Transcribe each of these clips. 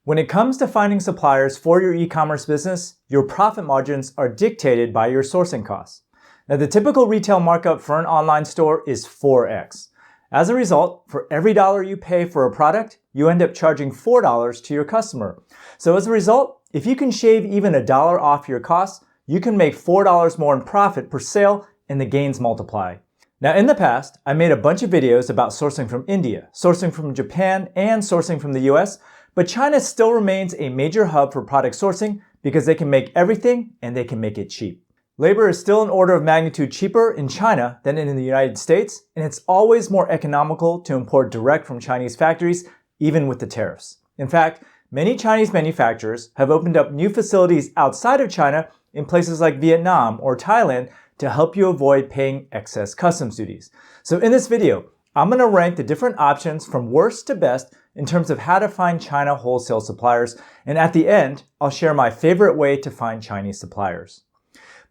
When it comes to finding suppliers for your e-commerce business, your profit margins are dictated by your sourcing costs. Now, the typical retail markup for an online store is 4x. As a result, for every dollar you pay for a product, you end up charging $4 to your customer. So as a result, if you can shave even $1 off your costs, you can make $4 more in profit per sale and the gains multiply. Now, in the past, I made a bunch of videos about sourcing from India, sourcing from Japan, and sourcing from the US, but China still remains a major hub for product sourcing because they can make everything and they can make it cheap. Labor is still an order of magnitude cheaper in China than in the United States, and it's always more economical to import direct from Chinese factories, even with the tariffs. In fact, many Chinese manufacturers have opened up new facilities outside of China in places like Vietnam or Thailand to help you avoid paying excess customs duties. So in this video, I'm going to rank the different options from worst to best in terms of how to find China wholesale suppliers, and at the end, I'll share my favorite way to find Chinese suppliers.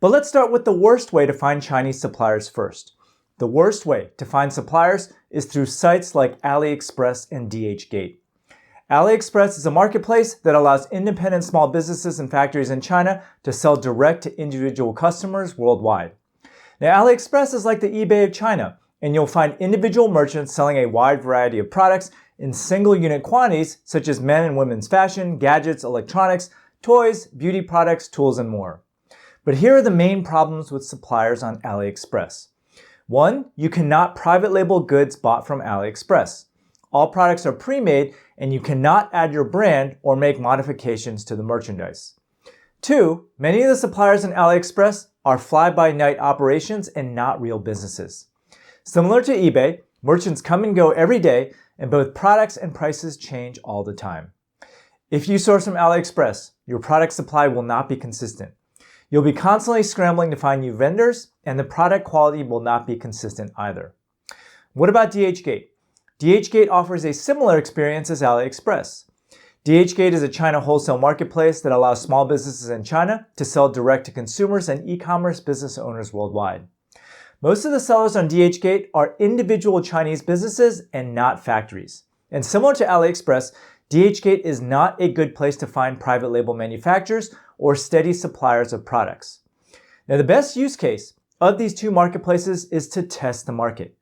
But let's start with the worst way to find Chinese suppliers first. The worst way to find suppliers is through sites like AliExpress and DHgate. AliExpress is a marketplace that allows independent small businesses and factories in China to sell direct to individual customers worldwide. Now, AliExpress is like the eBay of China, and you'll find individual merchants selling a wide variety of products in single unit quantities such as men and women's fashion, gadgets, electronics, toys, beauty products, tools, and more. But here are the main problems with suppliers on AliExpress. 1, you cannot private label goods bought from AliExpress. All products are pre-made and you cannot add your brand or make modifications to the merchandise. 2, many of the suppliers on AliExpress are fly-by-night operations and not real businesses. Similar to eBay, merchants come and go every day and both products and prices change all the time. If you source from AliExpress, your product supply will not be consistent. You'll be constantly scrambling to find new vendors, and the product quality will not be consistent either. What about DHgate? DHgate offers a similar experience as AliExpress. DHgate is a China wholesale marketplace that allows small businesses in China to sell direct to consumers and e-commerce business owners worldwide. Most of the sellers on DHgate are individual Chinese businesses and not factories. And similar to AliExpress, DHgate is not a good place to find private label manufacturers or steady suppliers of products. Now, the best use case of these two marketplaces is to test the market.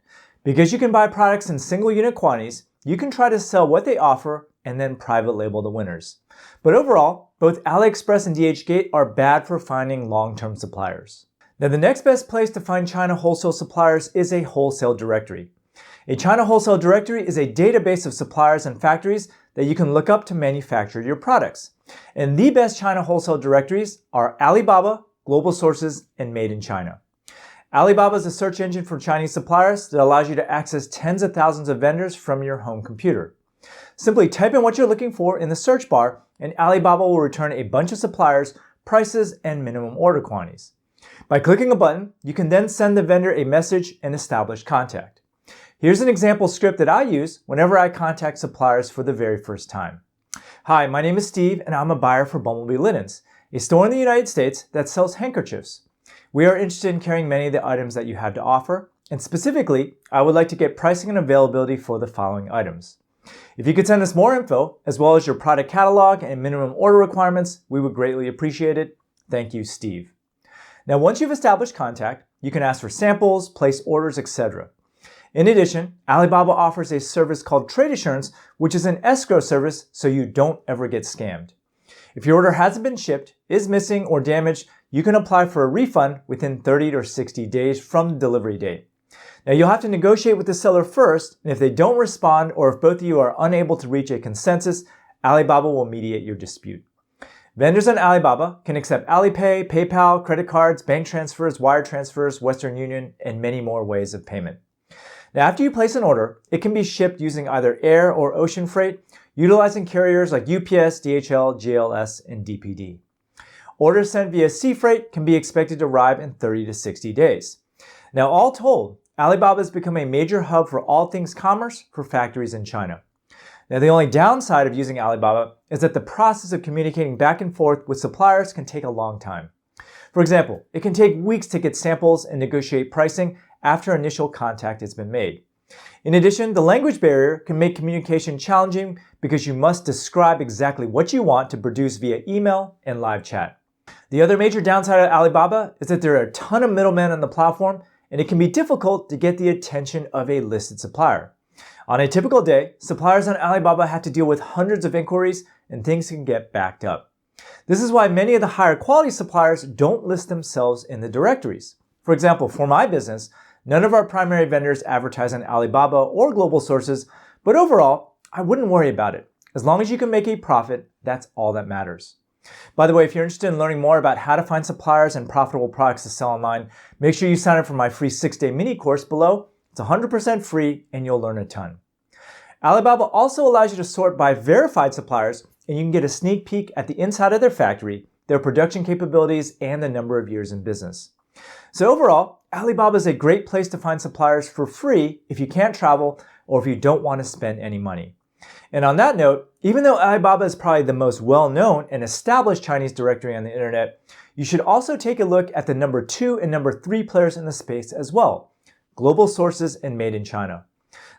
Because you can buy products in single unit quantities, you can try to sell what they offer and then private label the winners. But overall, both AliExpress and DHgate are bad for finding long-term suppliers. Now, the next best place to find China wholesale suppliers is a wholesale directory. A China wholesale directory is a database of suppliers and factories that you can look up to manufacture your products. And the best China wholesale directories are Alibaba, Global Sources, and Made in China. Alibaba is a search engine for Chinese suppliers that allows you to access tens of thousands of vendors from your home computer. Simply type in what you're looking for in the search bar, and Alibaba will return a bunch of suppliers, prices, and minimum order quantities. By clicking a button, you can then send the vendor a message and establish contact. Here's an example script that I use whenever I contact suppliers for the very first time. Hi, my name is Steve, and I'm a buyer for Bumblebee Linens, a store in the United States that sells handkerchiefs. We are interested in carrying many of the items that you have to offer, and specifically, I would like to get pricing and availability for the following items. If you could send us more info, as well as your product catalog and minimum order requirements, we would greatly appreciate it. Thank you, Steve. Now, once you've established contact, you can ask for samples, place orders, etc. In addition, Alibaba offers a service called Trade Assurance, which is an escrow service so you don't ever get scammed. If your order hasn't been shipped, is missing, or damaged, you can apply for a refund within 30 or 60 days from the delivery date. Now, you'll have to negotiate with the seller first, and if they don't respond or if both of you are unable to reach a consensus, Alibaba will mediate your dispute. Vendors on Alibaba can accept Alipay, PayPal, credit cards, bank transfers, wire transfers, Western Union, and many more ways of payment. Now, after you place an order, it can be shipped using either air or ocean freight, utilizing carriers like UPS, DHL, GLS, and DPD. Orders sent via sea freight can be expected to arrive in 30 to 60 days. Now, all told, Alibaba has become a major hub for all things commerce for factories in China. Now, the only downside of using Alibaba is that the process of communicating back and forth with suppliers can take a long time. For example, it can take weeks to get samples and negotiate pricing after initial contact has been made. In addition, the language barrier can make communication challenging because you must describe exactly what you want to produce via email and live chat. The other major downside of Alibaba is that there are a ton of middlemen on the platform, and it can be difficult to get the attention of a listed supplier. On a typical day, suppliers on Alibaba have to deal with hundreds of inquiries, and things can get backed up. This is why many of the higher quality suppliers don't list themselves in the directories. For example, for my business, none of our primary vendors advertise on Alibaba or global sources, but overall, I wouldn't worry about it. As long as you can make a profit, that's all that matters. By the way, if you're interested in learning more about how to find suppliers and profitable products to sell online, make sure you sign up for my free 6-day mini course below. It's 100% free and you'll learn a ton. Alibaba also allows you to sort by verified suppliers, and you can get a sneak peek at the inside of their factory, their production capabilities, and the number of years in business. So overall, Alibaba is a great place to find suppliers for free if you can't travel or if you don't want to spend any money. And on that note, even though Alibaba is probably the most well-known and established Chinese directory on the internet, you should also take a look at the number 2 and number 3 players in the space as well, Global Sources and Made in China.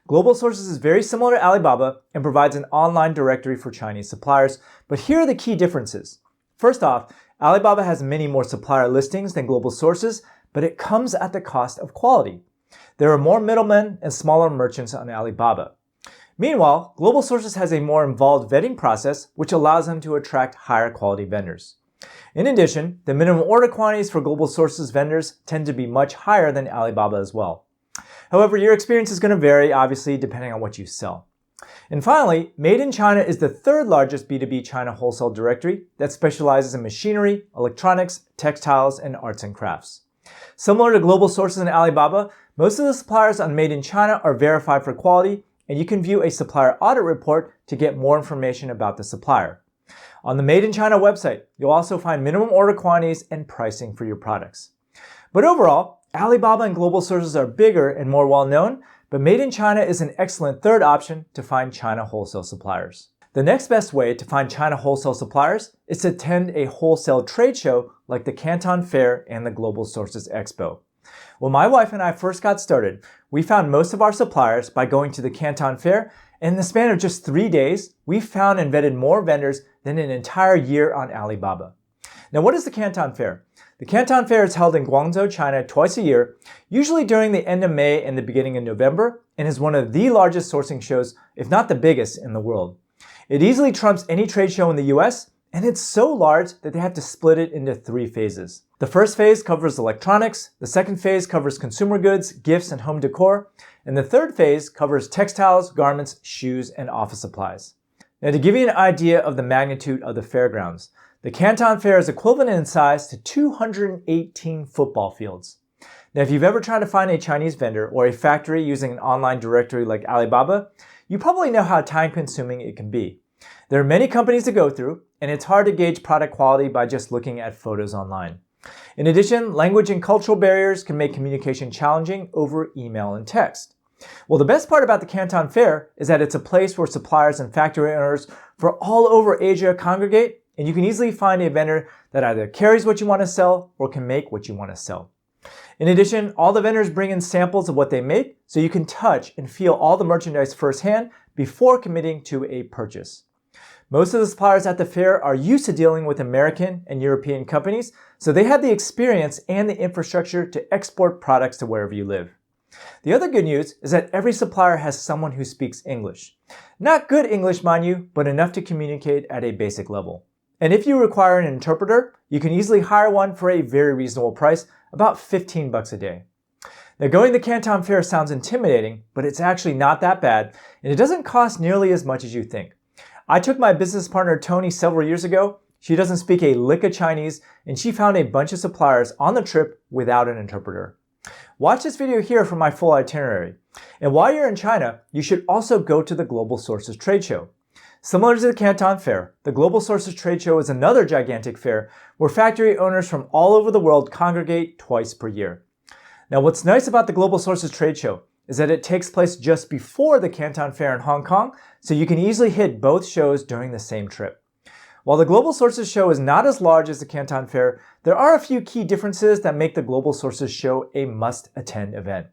Global Sources is very similar to Alibaba and provides an online directory for Chinese suppliers, but here are the key differences. First off, Alibaba has many more supplier listings than Global Sources, but it comes at the cost of quality. There are more middlemen and smaller merchants on Alibaba. Meanwhile, Global Sources has a more involved vetting process, which allows them to attract higher quality vendors. In addition, the minimum order quantities for Global Sources vendors tend to be much higher than Alibaba as well. However, your experience is going to vary, obviously, depending on what you sell. And finally, Made in China is the third largest B2B China wholesale directory that specializes in machinery, electronics, textiles, and arts and crafts. Similar to Global Sources and Alibaba, most of the suppliers on Made in China are verified for quality, and you can view a supplier audit report to get more information about the supplier. On the Made in China website, you'll also find minimum order quantities and pricing for your products. But overall, Alibaba and Global Sources are bigger and more well-known, but Made in China is an excellent third option to find China wholesale suppliers. The next best way to find China wholesale suppliers is to attend a wholesale trade show like the Canton Fair and the Global Sources Expo. When my wife and I first got started, we found most of our suppliers by going to the Canton Fair, and in the span of just 3 days, we found and vetted more vendors than an entire year on Alibaba. Now, what is the Canton Fair? The Canton Fair is held in Guangzhou, China twice a year, usually during the end of May and the beginning of November, and is one of the largest sourcing shows, if not the biggest, in the world. It easily trumps any trade show in the US, and it's so large that they have to split it into 3 phases. The first phase covers electronics, the second phase covers consumer goods, gifts, and home decor, and the third phase covers textiles, garments, shoes, and office supplies. Now, to give you an idea of the magnitude of the fairgrounds, the Canton Fair is equivalent in size to 218 football fields. Now, if you've ever tried to find a Chinese vendor or a factory using an online directory like Alibaba, you probably know how time-consuming it can be. There are many companies to go through, and it's hard to gauge product quality by just looking at photos online. In addition, language and cultural barriers can make communication challenging over email and text. Well, the best part about the Canton Fair is that it's a place where suppliers and factory owners from all over Asia congregate, and you can easily find a vendor that either carries what you want to sell or can make what you want to sell. In addition, all the vendors bring in samples of what they make, so you can touch and feel all the merchandise firsthand before committing to a purchase. Most of the suppliers at the fair are used to dealing with American and European companies, so they have the experience and the infrastructure to export products to wherever you live. The other good news is that every supplier has someone who speaks English. Not good English, mind you, but enough to communicate at a basic level. And if you require an interpreter, you can easily hire one for a very reasonable price, about $15 a day. Now, going to the Canton Fair sounds intimidating, but it's actually not that bad, and it doesn't cost nearly as much as you think. I took my business partner Tony several years ago. She doesn't speak a lick of Chinese, and she found a bunch of suppliers on the trip without an interpreter. Watch this video here for my full itinerary. And while you're in China, you should also go to the Global Sources Trade Show. Similar to the Canton Fair, the Global Sources Trade Show is another gigantic fair where factory owners from all over the world congregate twice per year. Now, what's nice about the Global Sources Trade Show is that it takes place just before the Canton Fair in Hong Kong, so you can easily hit both shows during the same trip. While the Global Sources Show is not as large as the Canton Fair, there are a few key differences that make the Global Sources Show a must-attend event.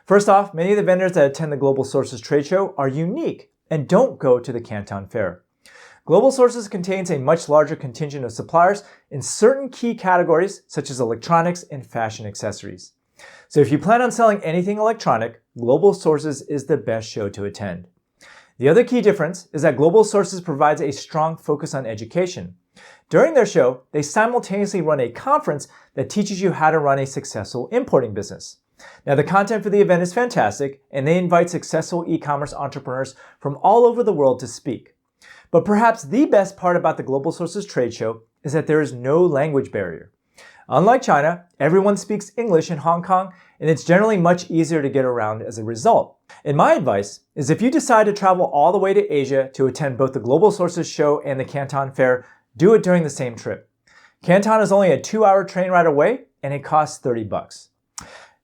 First off, many of the vendors that attend the Global Sources trade show are unique and don't go to the Canton Fair. Global Sources contains a much larger contingent of suppliers in certain key categories such as electronics and fashion accessories. So if you plan on selling anything electronic, Global Sources is the best show to attend. The other key difference is that Global Sources provides a strong focus on education. During their show, they simultaneously run a conference that teaches you how to run a successful importing business. Now, the content for the event is fantastic, and they invite successful e-commerce entrepreneurs from all over the world to speak. But perhaps the best part about the Global Sources trade show is that there is no language barrier. Unlike China, everyone speaks English in Hong Kong, and it's generally much easier to get around as a result. And my advice is if you decide to travel all the way to Asia to attend both the Global Sources show and the Canton Fair, do it during the same trip. Canton is only a 2-hour train ride away, and it costs $30.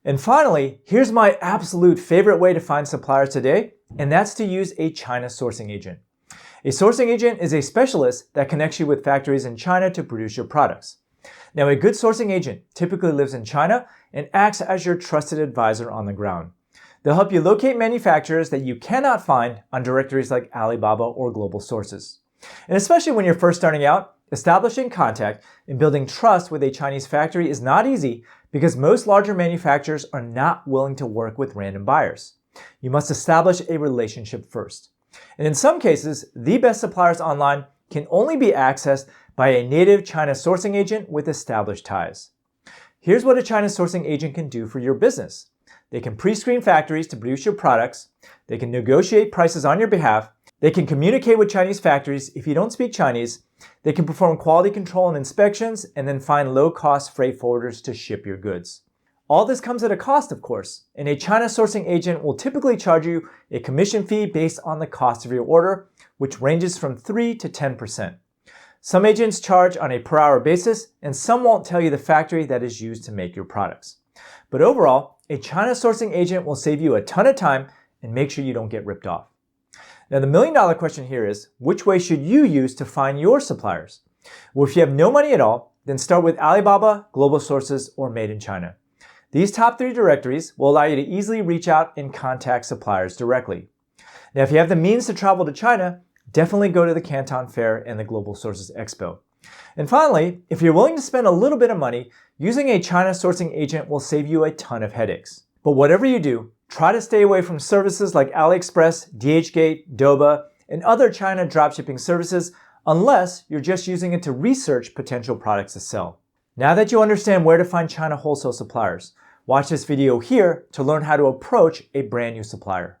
And finally, here's my absolute favorite way to find suppliers today, and that's to use a China sourcing agent. A sourcing agent is a specialist that connects you with factories in China to produce your products. Now, a good sourcing agent typically lives in China and acts as your trusted advisor on the ground. They'll help you locate manufacturers that you cannot find on directories like Alibaba or Global Sources. And especially when you're first starting out, establishing contact and building trust with a Chinese factory is not easy because most larger manufacturers are not willing to work with random buyers. You must establish a relationship first. And in some cases, the best suppliers online can only be accessed by a native China sourcing agent with established ties. Here's what a China sourcing agent can do for your business. They can pre-screen factories to produce your products. They can negotiate prices on your behalf. They can communicate with Chinese factories if you don't speak Chinese. They can perform quality control and inspections and then find low-cost freight forwarders to ship your goods. All this comes at a cost, of course, and a China sourcing agent will typically charge you a commission fee based on the cost of your order, which ranges from 3 to 10%. Some agents charge on a per-hour basis, and some won't tell you the factory that is used to make your products. But overall, a China sourcing agent will save you a ton of time and make sure you don't get ripped off. Now, the million-dollar question here is, which way should you use to find your suppliers? Well, if you have no money at all, then start with Alibaba, Global Sources, or Made in China. These top 3 directories will allow you to easily reach out and contact suppliers directly. Now, if you have the means to travel to China, definitely go to the Canton Fair and the Global Sources Expo. And finally, if you're willing to spend a little bit of money, using a China sourcing agent will save you a ton of headaches. But whatever you do, try to stay away from services like AliExpress, DHgate, Douba, and other China dropshipping services unless you're just using it to research potential products to sell. Now that you understand where to find China wholesale suppliers, watch this video here to learn how to approach a brand new supplier.